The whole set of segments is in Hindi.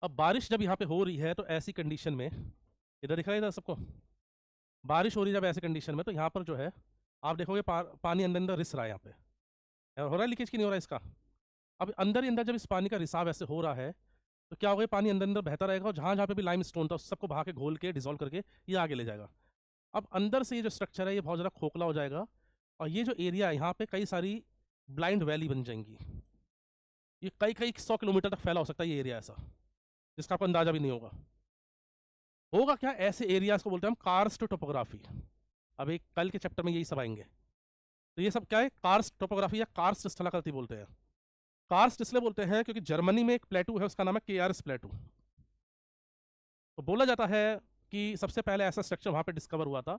अब बारिश जब यहाँ पे हो रही है तो ऐसी कंडीशन में, इधर दिख रहा है इधर सबको, बारिश हो रही है जब ऐसी कंडीशन में, तो यहाँ पर जो है आप देखोगे पानी अंदर अंदर रिस रहा है यहाँ पे। हो रहा है लीकेज कि नहीं हो रहा है इसका? अब अंदर ही अंदर जब इस पानी का रिसाव ऐसे हो रहा है तो क्या होगा, पानी अंदर अंदर बहता रहेगा और जहाँ जहाँ पे भी लाइम स्टोन था उस सबको बहा के घोल के डिजोल्व करके ये आगे ले जाएगा। अब अंदर से ये जो स्ट्रक्चर है ये बहुत ज़्यादा खोखला हो जाएगा और ये जो एरिया है यहाँ पे कई सारी ब्लाइंड वैली बन जाएंगी। ये कई कई 100 किलोमीटर तक फैला हो सकता है ये एरिया ऐसा, जिसका आपको अंदाजा भी नहीं होगा। होगा क्या, ऐसे एरियाज को बोलते हैं हम कार्स्ट टोपोग्राफी। अब एक कल के चैप्टर में यही सब आएंगे। तो ये सब क्या है, कार्स्ट टोपोग्राफी या कार्स्ट स्थलाकृति बोलते हैं। कार्स्ट इसलिए बोलते हैं क्योंकि जर्मनी में एक प्लेटू है, उसका नाम है केआरएस प्लेटू। तो बोला जाता है कि सबसे पहले ऐसा स्ट्रक्चर वहां पे डिस्कवर हुआ था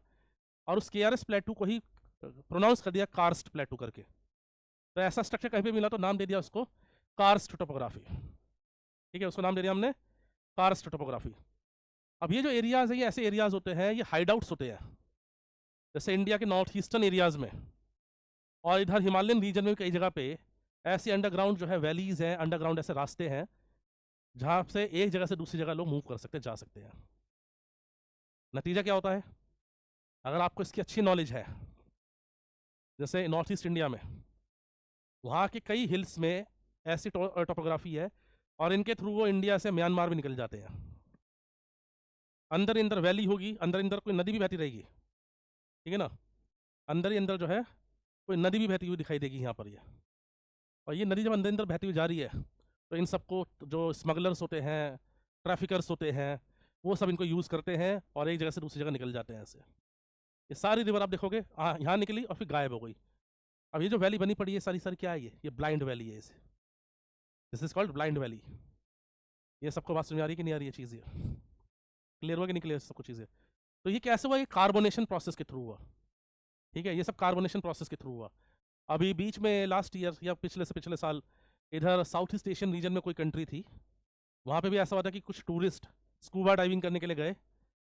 और उस केआरएस प्लेटू को ही प्रोनाउंस कर दिया कार्स्ट प्लेटू करके। तो ऐसा स्ट्रक्चर कहीं पे मिला तो नाम दे दिया उसको कार्स्ट टोपोग्राफी। ठीक है, उसको नाम दे दिया हमने कार्स्ट टोपोग्राफी। अब ये जो एरियाज है ये ऐसे एरियाज होते हैं, ये हाइडआउट्स होते हैं, जैसे इंडिया के नॉर्थ ईस्टर्न एरियाज में और इधर हिमालयन रीजन में कई जगह पे ऐसी अंडरग्राउंड जो है वैलीज हैं, अंडरग्राउंड ऐसे रास्ते हैं जहाँ से एक जगह से दूसरी जगह लोग मूव कर सकते हैं, जा सकते हैं। नतीजा क्या होता है, अगर आपको इसकी अच्छी नॉलेज है, जैसे नॉर्थ ईस्ट इंडिया में वहाँ के कई हिल्स में ऐसी टोपोग्राफी है और इनके थ्रू वो इंडिया से म्यांमार भी निकल जाते हैं। अंदर ही अंदर वैली होगी, अंदर अंदर कोई नदी भी बहती रहेगी, ठीक है ना, अंदर ही अंदर जो है कोई नदी भी बहती हुई दिखाई देगी यहाँ पर ये। और ये नदी जब अंदर अंदर बहती हुई जा रही है तो इन सबको जो स्मगलर्स होते हैं, ट्रैफिकर्स होते हैं, वो सब इनको यूज़ करते हैं और एक जगह से दूसरी जगह निकल जाते हैं ऐसे। ये सारी रिवर आप देखोगे यहाँ निकली और फिर गायब हो गई। अब ये जो वैली बनी पड़ी है सारी सारी क्या है, ये ब्लाइंड वैली है, इसे this is called blind valley. ये सबको बात समझ आ रही है कि नहीं आ रही है चीज़, ये क्लियर हुआ कि नहीं क्लियर सब कुछ चीज़ें? तो ये कैसे हुआ, ये कार्बोनेशन प्रोसेस के थ्रू हुआ। ठीक है, ये सब कार्बोनेशन प्रोसेस के थ्रू हुआ। अभी बीच में लास्ट ईयर या पिछले से पिछले साल इधर साउथ ईस्ट एशियन रीजन में कोई कंट्री थी, वहाँ पे भी ऐसा हुआ था कि कुछ टूरिस्ट स्कूबा डाइविंग करने के लिए गए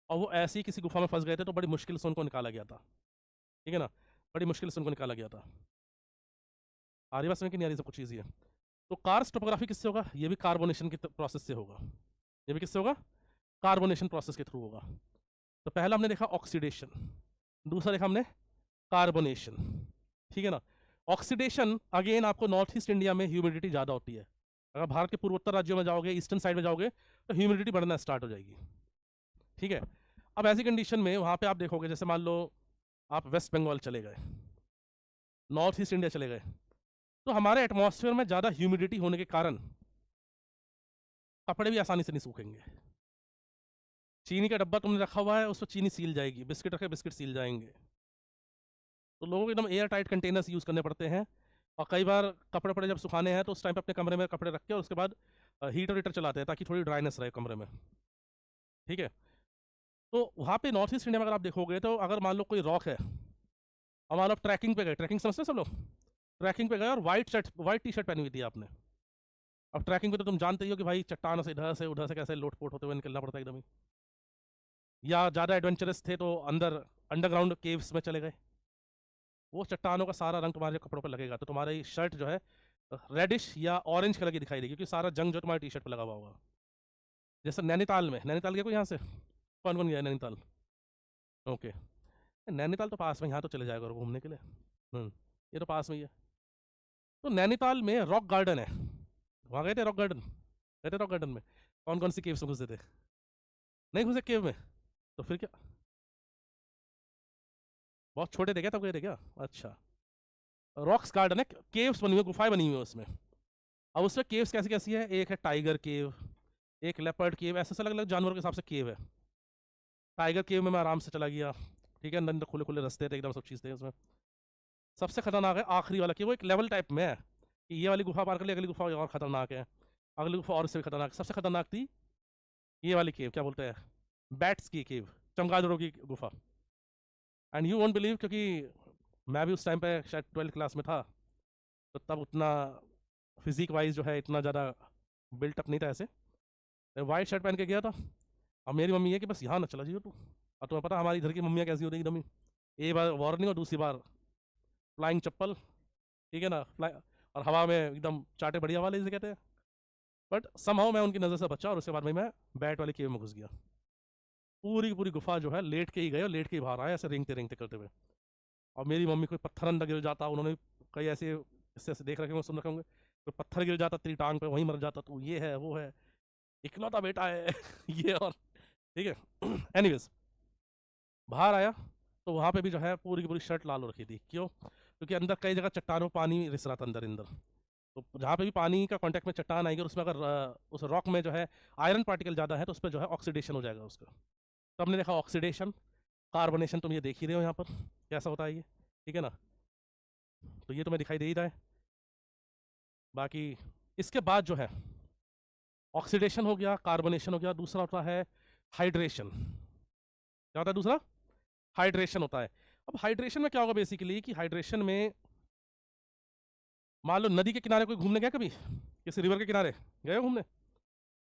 और वो ऐसे ही किसी गुफा में फंस गए थे, तो बड़ी मुश्किल से उनको निकाला गया था। ठीक है ना, बड़ी मुश्किल से उनको निकाला गया था। आ रही बात समझ कि नहीं आ रही सब कुछ चीज़ ये? तो कार्स्ट टोपोग्राफी किससे होगा, ये भी कार्बोनेशन के प्रोसेस से होगा। ये भी किससे होगा, कार्बोनेशन प्रोसेस के थ्रू होगा। तो पहला हमने देखा ऑक्सीडेशन, दूसरा देखा हमने कार्बोनेशन। ठीक है ना, ऑक्सीडेशन अगेन आपको नॉर्थ ईस्ट इंडिया में ह्यूमिडिटी ज़्यादा होती है। अगर भारत के पूर्वोत्तर राज्यों में जाओगे, ईस्टर्न साइड में जाओगे तो ह्यूमिडिटी बढ़ना स्टार्ट हो जाएगी। ठीक है, अब ऐसी कंडीशन में वहाँ पे आप देखोगे, जैसे मान लो आप वेस्ट बंगाल चले गए, नॉर्थ ईस्ट इंडिया चले गए, तो हमारे एटमॉस्फेयर में ज़्यादा ह्यूमिडिटी होने के कारण कपड़े भी आसानी से नहीं सूखेंगे। चीनी का डब्बा तुमने रखा हुआ है, उसमें चीनी सील जाएगी, बिस्किट रखे बिस्किट सील जाएंगे। तो लोगों को एकदम एयर टाइट कंटेनर्स यूज़ करने पड़ते हैं। और कई बार कपड़े वपड़े जब सुखाने हैं तो उस टाइम पे अपने कमरे में कपड़े रख के और उसके बाद हीटर वीटर चलाते हैं ताकि थोड़ी ड्राइनेस रहे कमरे में। ठीक है, तो वहाँ पे नॉर्थ ईस्ट इंडिया में अगर आप देखोगे तो अगर मान लो कोई रॉक है और मान लो आप ट्रैकिंग पे गए, ट्रैकिंग समझते हैं सब लोग, ट्रैकिंग पे गए और वाइट टी शर्ट पहनी हुई थी आपने। अब ट्रैकिंग पे तो तुम जानते ही हो कि भाई चट्टान से इधर से उधर से कैसे लोटपोट होते हुए निकलना पड़ता है एकदम ही। या ज़्यादा एडवेंचरस थे तो अंदर अंडरग्राउंड केव्स में चले गए, वो चट्टानों का सारा रंग तुम्हारे कपड़ों पर लगेगा, तो तुम्हारी शर्ट जो है रेडिश या ऑरेंज कलर की दिखाई देगी, क्योंकि सारा जंग जो तुम्हारी टी शर्ट पर लगा हुआ होगा। जैसे नैनीताल में, नैनीताल गया कोई यहाँ से, कौन कौन गया है नैनीताल? ओके, नैनीताल तो पास में, यहाँ तो चले जाएगा घूमने के लिए। ये तो पास में ही है। तो नैनीताल में रॉक गार्डन है, वहाँ गए थे रॉक गार्डन, गए थे रॉक गार्डन में? कौन कौन सी केव्स में घुसे थे? नहीं घुसे केव में? तो फिर क्या, बहुत छोटे थे क्या तब गए थे क्या? अच्छा, रॉक्स गार्डन है, केव्स बनी हुई है, गुफाएं बनी हुई है उसमें। अब उसमें केव्स कैसी कैसी है, एक है टाइगर केव, एक लेपर्ड केव, ऐसे अलग अलग जानवरों के हिसाब से केव है। टाइगर केव में मैं आराम से चला गया, ठीक है, अंदर खुले खुले रास्ते थे एकदम, सब चीज़ थे उसमें। सबसे खतरनाक है आखिरी वाला कि वो एक लेवल टाइप में है कि ये वाली गुफा पार कर ली, अगली गुफा और खतरनाक है, अगली गुफा और से भी खतरनाक। सबसे खतरनाक थी ये वाली केव, क्या बोलते हैं, बैट्स की केव, चमगादड़ों की गुफा। एंड यू वोंट बिलीव, क्योंकि मैं भी उस टाइम पे शायद 12th क्लास में था, तो तब उतना फिजिक वाइज जो है इतना ज़्यादा बिल्टअप नहीं था ऐसे। वाइट शर्ट पहन के गया था, अब मेरी मम्मी है कि बस यहाँ ना चला जाइए तू। और तुम्हें पता हमारी इधर की मम्मियाँ कैसी होती है एकदम ही, एक बार वार्निंग और दूसरी बार फ्लाइंग चप्पल, ठीक है ना, फ्लाई, और हवा में एकदम चाटे बढ़िया वाले जिसे कहते हैं। बट समहाउ मैं उनकी नज़र से बचा और उसके बाद में मैं बैट वाली केव में घुस गया। पूरी की पूरी गुफा जो है लेट के ही गए और लेट के ही बाहर आए, ऐसे रेंगते रेंगते करते हुए। और मेरी मम्मी कोई पत्थर अंदर गिर जाता, उन्होंने कई ऐसे ऐसे देख रखे होंगे, सुन रखे होंगे, कोई पत्थर गिर जाता तेरी टांग पे, वहीं मर जाता तू, ये है वो है, इकलौता बेटा है ये और ठीक है। एनीवेज बाहर आया तो वहाँ पे भी जो है पूरी की पूरी शर्ट लाल हो रखी थी। क्यों? क्योंकि अंदर कई जगह चट्टानों पानी रिस रहा था अंदर अंदर। तो जहाँ पे भी पानी का कांटेक्ट में चट्टान आएगी और उसमें अगर उस रॉक में जो है आयरन पार्टिकल ज़्यादा है तो उस पर जो है ऑक्सीडेशन हो जाएगा उसका। तो हमने देखा ऑक्सीडेशन, कार्बोनेशन, तुम ये देख ही रहे हो यहाँ पर कैसा होता है ये, ठीक है ना। तो ये तुम्हें दिखाई दे ही रहा है। बाकी इसके बाद जो है ऑक्सीडेशन हो गया, कार्बोनेशन हो गया, दूसरा होता है हाइड्रेशन। क्या होता है दूसरा? हाइड्रेशन होता है। अब हाइड्रेशन में क्या होगा बेसिकली कि हाइड्रेशन में मान लो नदी के किनारे कोई घूमने गया कभी, किसी रिवर के किनारे गए हो घूमने,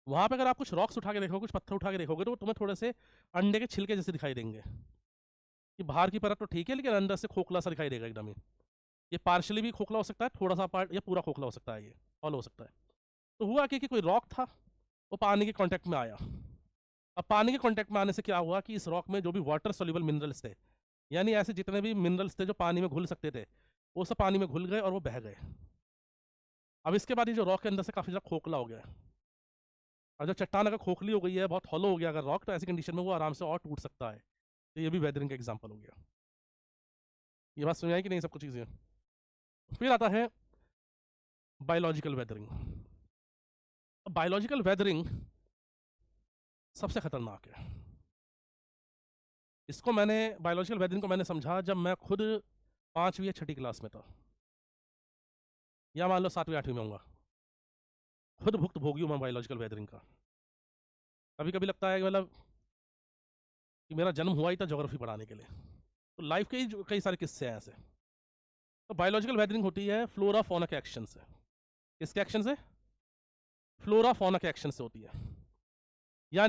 वहां पे अगर आप कुछ रॉक्स उठा के देखोगे, कुछ पत्थर उठा के देखोगे तो तुम्हें थोड़े से अंडे के छिलके जैसे दिखाई देंगे कि बाहर की परत तो ठीक है लेकिन अंदर से खोखला सा दिखाई देगा एकदम ही। ये पार्शली भी खोखला हो सकता है, थोड़ा सा पार्ट, या पूरा खोखला हो सकता है, ये ऑल हो सकता है। तो हुआ कि कोई रॉक था, वो पानी के कांटेक्ट में आया। अब पानी के कांटेक्ट में आने से क्या हुआ कि इस रॉक में जो भी वाटर सोल्यूबल मिनरल्स थे, यानी ऐसे जितने भी मिनरल्स थे जो पानी में घुल सकते थे, वो सब पानी में घुल गए और वो बह गए। अब इसके बाद ये जो रॉक के अंदर से काफ़ी ज़्यादा खोखला हो गया है। और जब चट्टान अगर खोखली हो गई है, बहुत हॉलो हो गया अगर रॉक, तो ऐसी कंडीशन में वो आराम से और टूट सकता है। तो ये भी वेदरिंग का एग्जाम्पल हो गया। ये बात समझ आई कि नहीं? सब कुछ चीज़ें। फिर आता है बायोलॉजिकल वेदरिंग। बायोलॉजिकल वेदरिंग सबसे खतरनाक है। इसको मैंने बायोलॉजिकल वेदरिंग को मैंने समझा जब मैं खुद 5वीं या 6ठी क्लास में था, या मान लो 7वीं 8वीं में होऊंगा। खुद भुक्त भोगी हूँ मैं बायोलॉजिकल वेदरिंग का। कभी कभी लगता है कि मतलब कि मेरा जन्म हुआ ही था ज्योग्राफी पढ़ाने के लिए। तो लाइफ के ही कई सारे किस्से हैं ऐसे। तो बायोलॉजिकल वेदरिंग होती है फ्लोरा फौना के एक्शन से। किसके एक्शन से? फ्लोरा फौना के एक्शन से होती है।